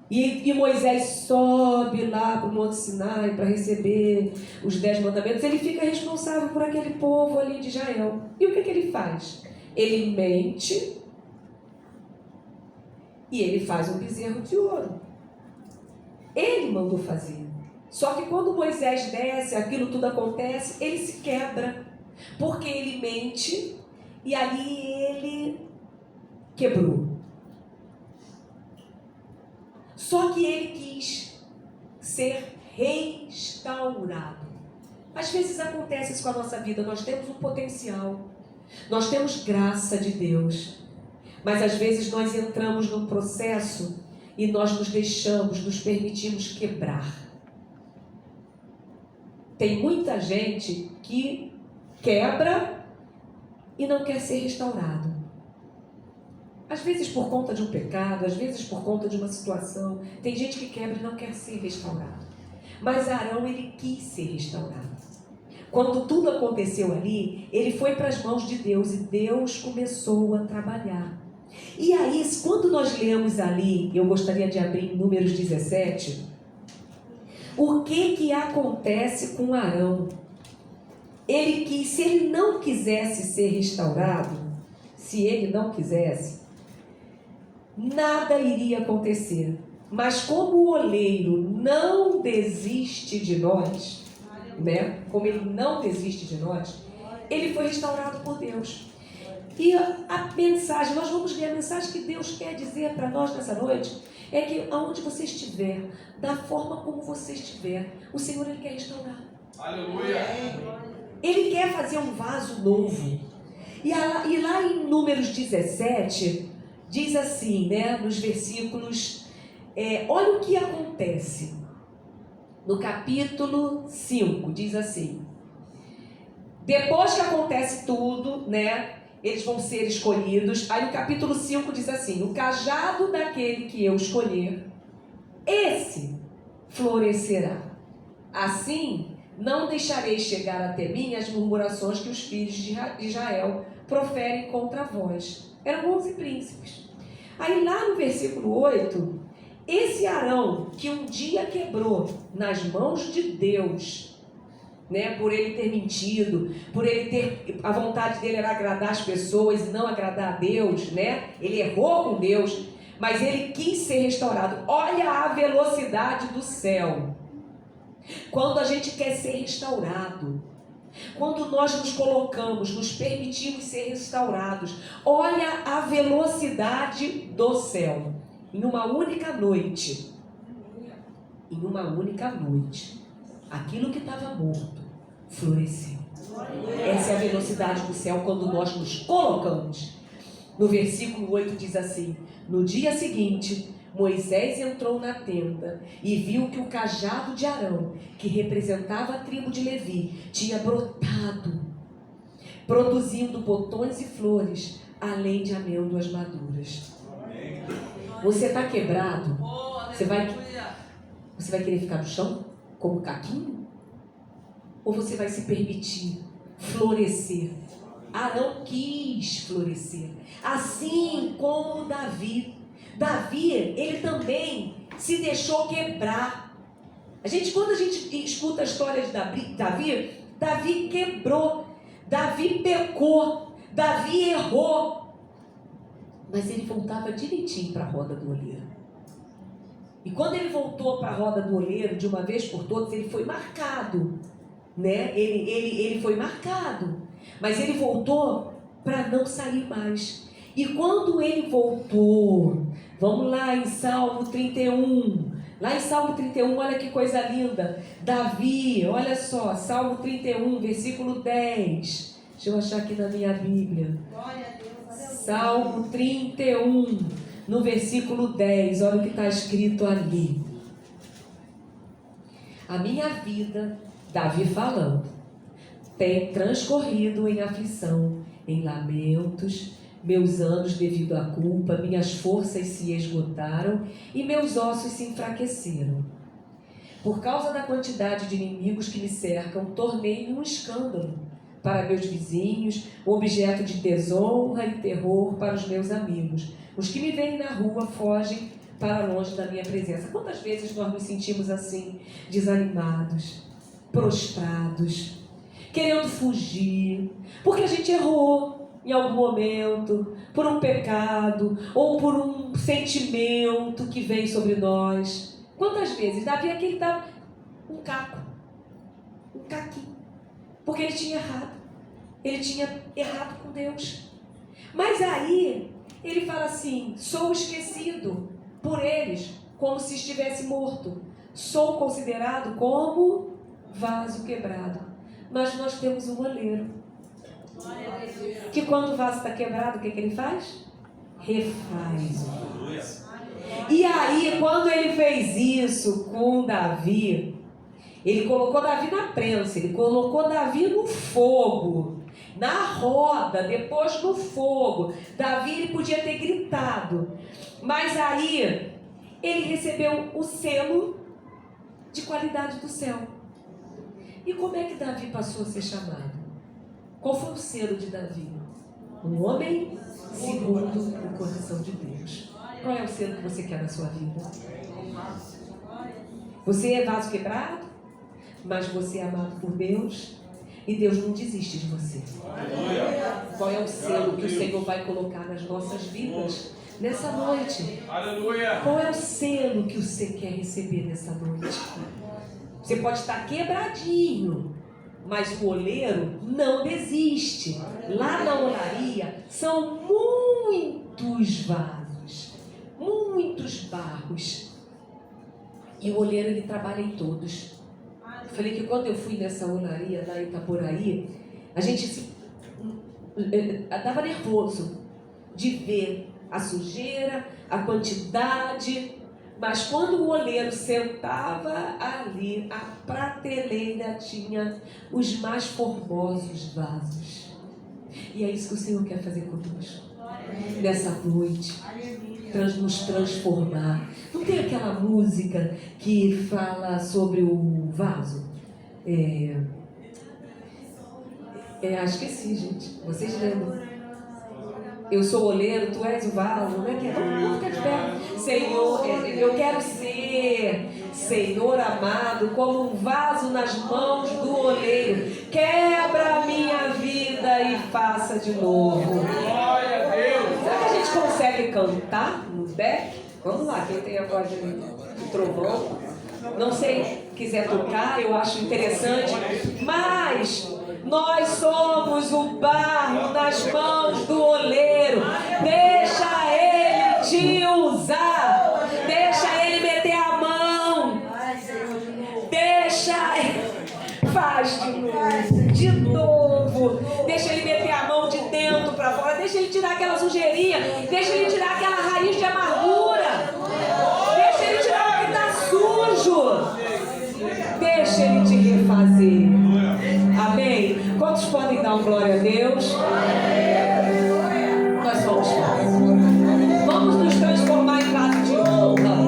e Moisés sobe lá para o Monte Sinai para receber os 10 mandamentos, ele fica responsável por aquele povo ali de Israel. E o que ele faz? Ele mente e ele faz um bezerro de ouro. Ele mandou fazer. Só que quando Moisés desce, aquilo tudo acontece, ele se quebra, porque ele mente e ali ele quebrou. Só que ele quis ser restaurado. Às vezes acontece isso com a nossa vida, nós temos um potencial, nós temos graça de Deus, mas às vezes nós entramos num processo e nós nos permitimos quebrar. Tem muita gente que quebra e não quer ser restaurado. Às vezes por conta de um pecado, às vezes por conta de uma situação. Tem gente que quebra e não quer ser restaurado. Mas Arão, ele quis ser restaurado. Quando tudo aconteceu ali, ele foi para as mãos de Deus e Deus começou a trabalhar. E aí, quando nós lemos ali, eu gostaria de abrir em Números 17, o que acontece com Arão? Ele quis, se ele não quisesse ser restaurado, se ele não quisesse, nada iria acontecer. Mas como o oleiro não desiste de nós, né? Como ele não desiste de nós, ele foi restaurado por Deus. E a mensagem, nós vamos ler a mensagem que Deus quer dizer para nós nessa noite, é que aonde você estiver, da forma como você estiver, o Senhor, Ele quer restaurar. Aleluia! Ele quer fazer um vaso novo. E lá em Números 17, diz assim, né, nos versículos, olha o que acontece. No capítulo 5, diz assim: depois que acontece tudo, né, eles vão ser escolhidos. Aí no capítulo 5 diz assim: o cajado daquele que eu escolher, esse florescerá. Assim, não deixarei chegar até mim as murmurações que os filhos de Israel proferem contra vós. Eram 11 príncipes. Aí lá no versículo 8, esse Arão que um dia quebrou nas mãos de Deus, né, por ele ter mentido, por ele ter, a vontade dele era agradar as pessoas e não agradar a Deus, né? Ele errou com Deus, mas ele quis ser restaurado. Olha a velocidade do céu. Quando a gente quer ser restaurado, quando nós nos colocamos, nos permitimos ser restaurados, olha a velocidade do céu. Em uma única noite, aquilo que estava morto floresceu. Essa é a velocidade do céu quando nós nos colocamos. No versículo 8 diz assim: no dia seguinte, Moisés entrou na tenda e viu que o cajado de Arão, que representava a tribo de Levi, tinha brotado, produzindo botões e flores, além de amêndoas maduras. Você está quebrado? Você vai querer ficar no chão como caquinho? Ou você vai se permitir florescer? Arão quis florescer, assim como Davi. Davi, ele também se deixou quebrar. Quando a gente escuta a história de Davi quebrou, Davi pecou, Davi errou, mas ele voltava direitinho para a roda do oleiro. E quando ele voltou para a roda do oleiro, de uma vez por todas, ele foi marcado, né? Ele foi marcado, mas ele voltou para não sair mais. E quando ele voltou, vamos lá em Salmo 31, Lá em Salmo 31, olha que coisa linda. Davi, olha só, Salmo 31, versículo 10. Deixa eu achar aqui na minha Bíblia. Salmo 31, no versículo 10, olha o que está escrito ali. A minha vida, Davi falando, tem transcorrido em aflição, em lamentos, meus anos devido à culpa, minhas forças se esgotaram e meus ossos se enfraqueceram. Por causa da quantidade de inimigos que me cercam, tornei-me um escândalo para meus vizinhos, objeto de desonra e terror para os meus amigos. Os que me veem na rua fogem para longe da minha presença. Quantas vezes nós nos sentimos assim, desanimados, prostrados, querendo fugir, porque a gente errou em algum momento, por um pecado ou por um sentimento que vem sobre nós. Quantas vezes? Davi aqui estava um caquinho, porque ele tinha errado com Deus. Mas aí ele fala assim: sou esquecido por eles como se estivesse morto, sou considerado como vaso quebrado. Mas nós temos um oleiro que quando o vaso está quebrado, o que ele faz? Refaz. E aí, quando ele fez isso com Davi, ele colocou Davi na prensa, ele colocou Davi no fogo, na roda, depois no fogo. Davi, ele podia ter gritado, mas aí ele recebeu o selo de qualidade do céu. E como é que Davi passou a ser chamado? Qual foi o selo de Davi? Um homem segundo o coração de Deus. Qual é o selo que você quer na sua vida? Você é vaso quebrado, mas você é amado por Deus e Deus não desiste de você. Qual é o selo que o Senhor vai colocar nas nossas vidas nessa noite? Qual é o selo que você quer receber nessa noite? Você pode estar quebradinho, mas o oleiro não desiste. Lá na olaria são muitos vasos, muitos barros. E o oleiro, ele trabalha em todos. Eu falei que quando eu fui nessa olaria lá em Itaboraí, a gente dava nervoso de ver a sujeira, a quantidade. Mas quando o oleiro sentava ali, a prateleira tinha os mais formosos vasos. E é isso que o Senhor quer fazer conosco. Nessa noite, nos transformar. Não tem aquela música que fala sobre o vaso? Esqueci, gente. Vocês lembram? Eu sou o oleiro, tu és o vaso, né? Vamos ficar de pé. Senhor, eu quero ser, Senhor amado, como um vaso nas mãos do oleiro. Quebra a minha vida e faça de novo. Glória a Deus. Será que a gente consegue cantar no back? Vamos lá, quem tem a voz de trovão. Não sei, quiser tocar, eu acho interessante. Mas nós somos o barro nas mãos do oleiro. Deixa ele te usar. Deixa ele meter a mão. Deixa ele... Faz de novo. Deixa ele meter a mão de dentro para fora. Deixa ele tirar aquela sujeirinha. Deixa ele tirar aquela raiz de amargura. Deixa ele tirar o que está sujo. Deixa ele te refazer. Amém? Quantos podem dar um glória a Deus? Nós vamos fazer. Vamos nos transformar em vaso de honra.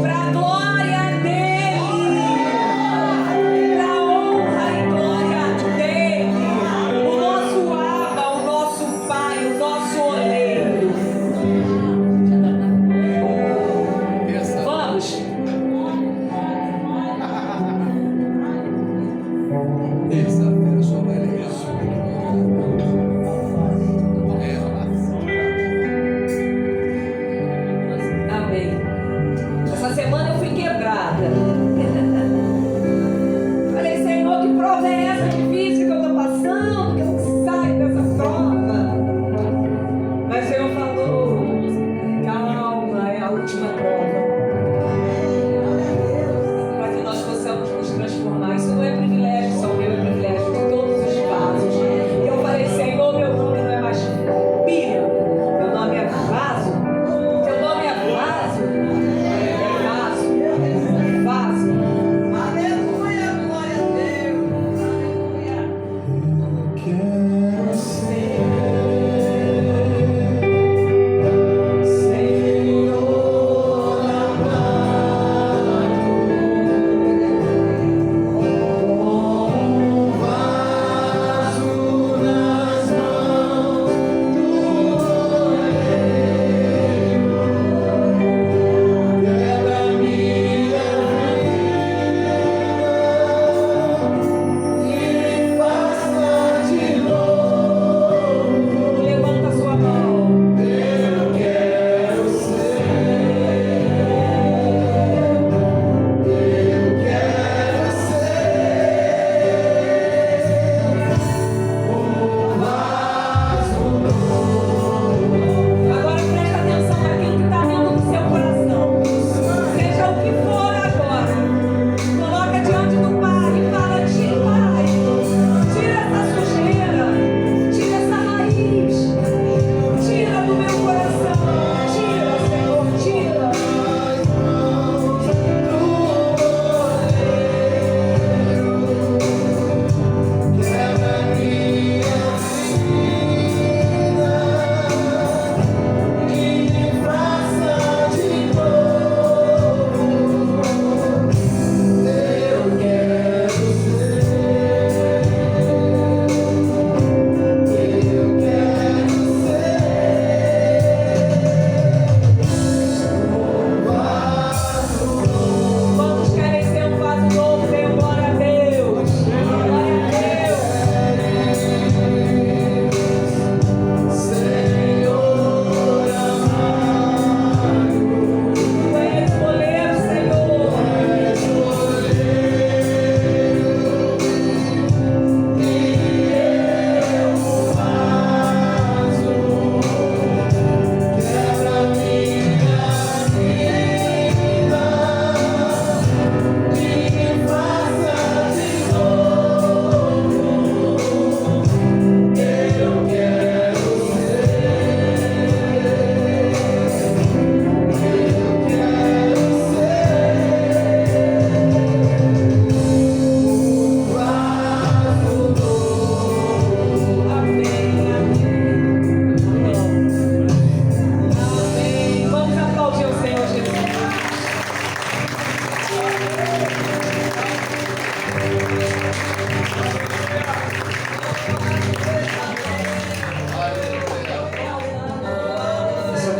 Para a glória dele. Para a honra e glória dele. O nosso Abba, o nosso Pai, o nosso oleiro. Vamos. Terça-feira.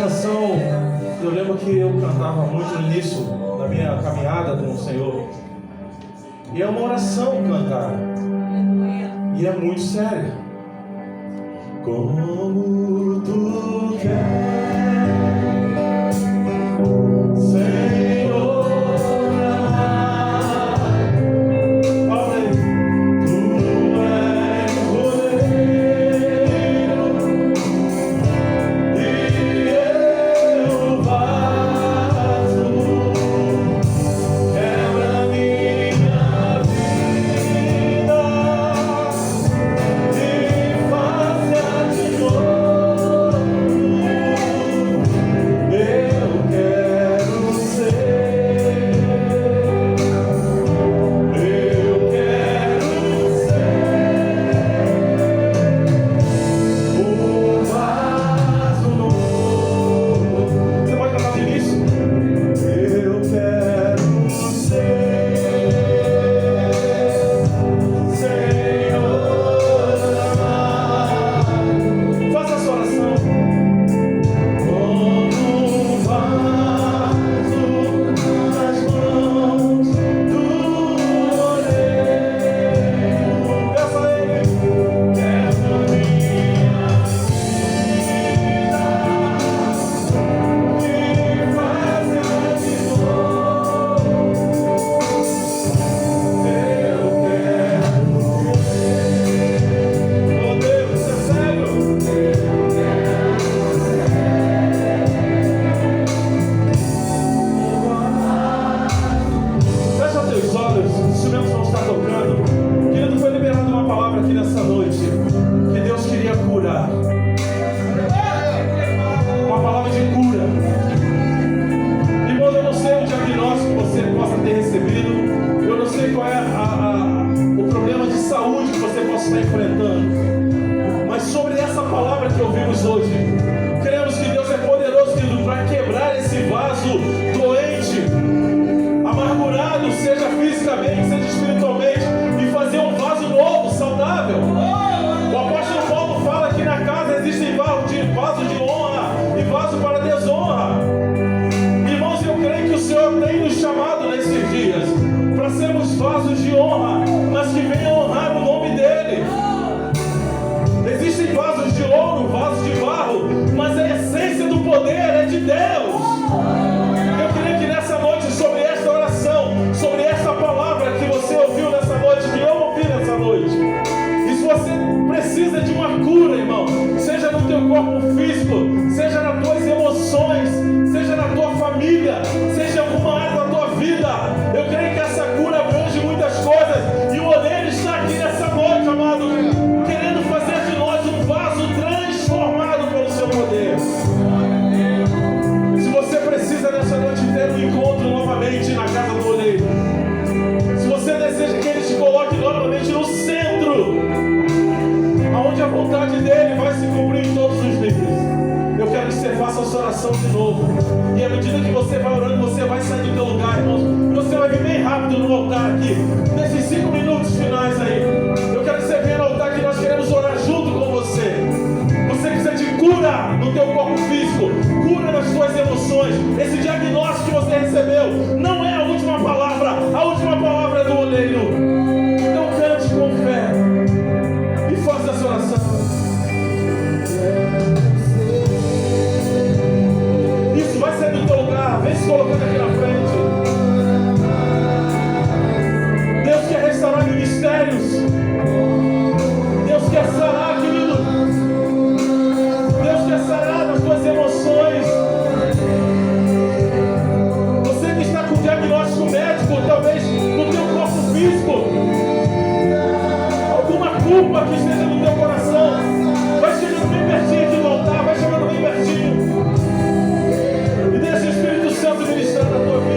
canção, eu lembro que eu cantava muito no início da minha caminhada com o Senhor. E é uma oração cantar. E é muito sério. Como tu queres, Senhor, olha, tu és cordeiro e eu vaso, quebra minha vida e faça de novo. Eu quero ser, o vaso novo. Você pode cantar no início? Eu quero ser, Senhor. Faça essa oração. Como um vaso nas mãos do oleiro. Peça a Ele. Quebra minha vida e faça de novo. Eu quero ser. Oh Deus, isso é sério. Fecha os teus olhos, os instrumentos vão estar tocando. Querido, foi liberada uma palavra aqui nessa noite que Deus queria curar. Uma palavra de cura. Irmão, eu não sei o diagnóstico que você possa ter recebido. Eu não sei qual é o problema de saúde que você possa estar enfrentando. Mas sobre essa palavra que ouvimos hoje, cremos que Deus é poderoso, querido, para quebrar esse vaso doente, amargurado, seja fisicamente, seja espiritualmente, e fazer um vaso novo, saudável. O apóstolo Paulo fala que na casa existem vasos de honra e vaso para desonra. Irmãos, eu creio que o Senhor tem nos chamado nesses dias para sermos vasos de honra, mas que venham honrar o nome dEle. Existem vasos de ouro, vasos de barro, mas a essência do poder é de Deus. Eu creio que nessa noite, sobre esta oração, sobre esta palavra que você ouviu nessa noite, que eu ouvi nessa noite, e se você precisa de uma cura, irmão, seja no teu corpo físico, seja nas tuas emoções, seja na tua família, seja em alguma área da tua vida, eu creio que essa cura abrange muitas coisas, e o oleiro está aqui nessa noite, amado, querendo fazer de nós um vaso transformado pelo seu poder. Se você precisa nessa noite ter um encontro novamente na casa do oleiro, se você deseja que ele te coloque novamente no centro, aonde a vontade dele vai se cumprir em todos os níveis, eu quero que você faça essa oração de novo. E à medida que você vai orando, você vai sair do teu lugar, irmãos, e você vai vir bem rápido no altar aqui, nesses 5 minutos finais aí. Eu quero que você venha no altar, que nós queremos orar junto com você. Você precisa de cura no teu corpo físico, cura nas suas emoções. Esse diagnóstico que você recebeu não é a última palavra é do oleiro. Então cante com fé e faça essa oração. Isso, vai sair do teu lugar, vem se colocando aqui na frente. Deus quer restaurar ministérios. Deus quer sarar, querido. Deus quer sarar as tuas emoções. Você que está com diagnóstico médico, talvez no teu corpo físico, alguma culpa que esteja no teu coração, vai chegando bem pertinho aqui do altar, vai chegando bem pertinho. E deixa o Espírito Santo ministrar na tua vida.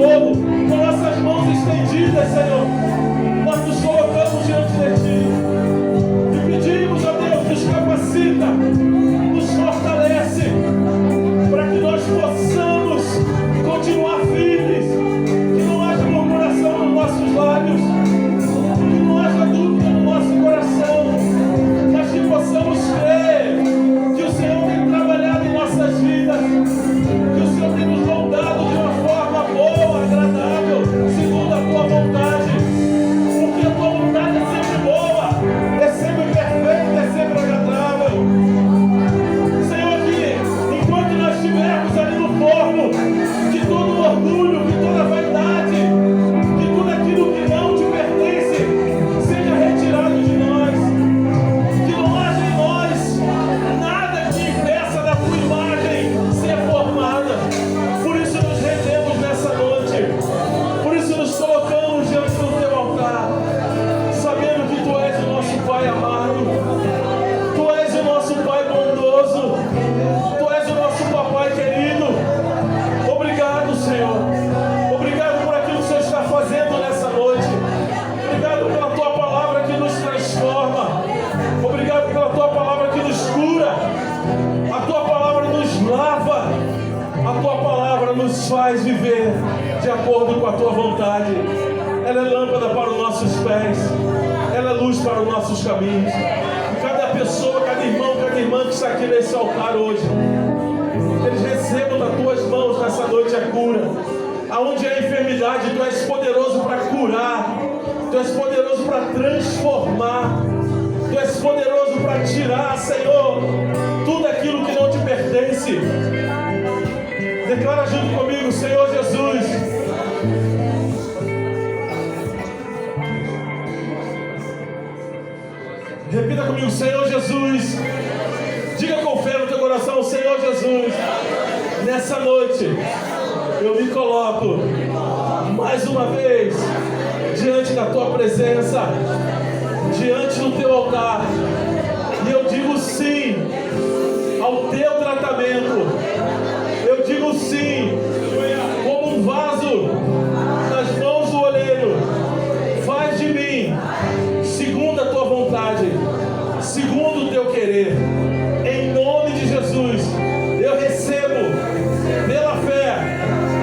fogo, com nossas mãos estendidas, Senhor, nós nos colocamos diante de Ti e pedimos, ó Deus, nos capacita, nos fortalece, para que nós possamos continuar firmes, que não haja murmuração nos nossos lábios, que não haja dúvida no nosso coração, mas que possamos crer que o Senhor tem trabalhado em nossas vidas, que o Senhor tem nos moldado de uma forma boa, agradável, segundo a Tua vontade, porque a Tua vontade é sempre boa, é sempre perfeita, é sempre agradável. Senhor, que enquanto nós estivermos ali no forno, que todo orgulho, que toda vaidade, que tudo aquilo que não te pertence seja retirado de nós, que não haja em nós nada que impeça da Tua imagem ser formada. Por isso nos rendemos nessa noite, por isso nos colocamos diante do Teu altar, sabendo que Tu és o nosso Pai amado, Tu és o nosso Pai bondoso, Tu és o nosso Papai querido. Obrigado, Senhor. Obrigado por aquilo que o Senhor está fazendo nessa noite. Obrigado pela Tua palavra que nos transforma. Obrigado pela Tua palavra que nos cura. A Tua palavra nos lava. A Tua palavra nos faz viver de acordo com a Tua vontade. Ela é lâmpada para os nossos pés. Ela é luz para os nossos caminhos. E cada pessoa, cada irmão, cada irmã que está aqui nesse altar hoje, que eles recebam das Tuas mãos nessa noite a cura. Aonde há enfermidade, Tu és poderoso para curar. Tu és poderoso para transformar. Tu és poderoso para tirar, Senhor, tudo aquilo que não te pertence. Declara junto comigo, Senhor Jesus. Repita comigo, Senhor Jesus. Diga com fé no teu coração, Senhor Jesus. Nessa noite eu me coloco mais uma vez diante da Tua presença, diante do Teu altar, e eu digo sim ao Teu tratamento. Eu digo sim, como um vaso nas mãos do oleiro. Faz de mim segundo a Tua vontade, segundo o Teu querer. Em nome de Jesus, eu recebo pela fé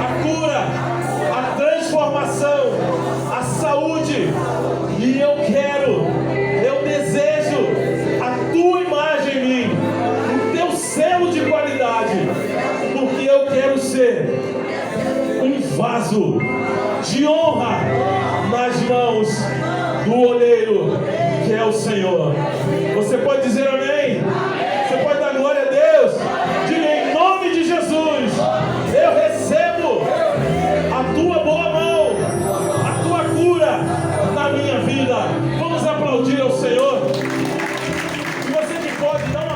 a cura, a transformação, a saúde, e eu desejo a Tua imagem em mim, o Teu selo de qualidade, porque eu quero ser um vaso de honra nas mãos do oleiro, que é o Senhor. Você pode dizer amém? Você pode dar glória a Deus? Diga em nome de Jesus, eu recebo a Tua boa mão, a Tua cura na minha vida. Vamos aplaudir ao Senhor. E você que pode, dá uma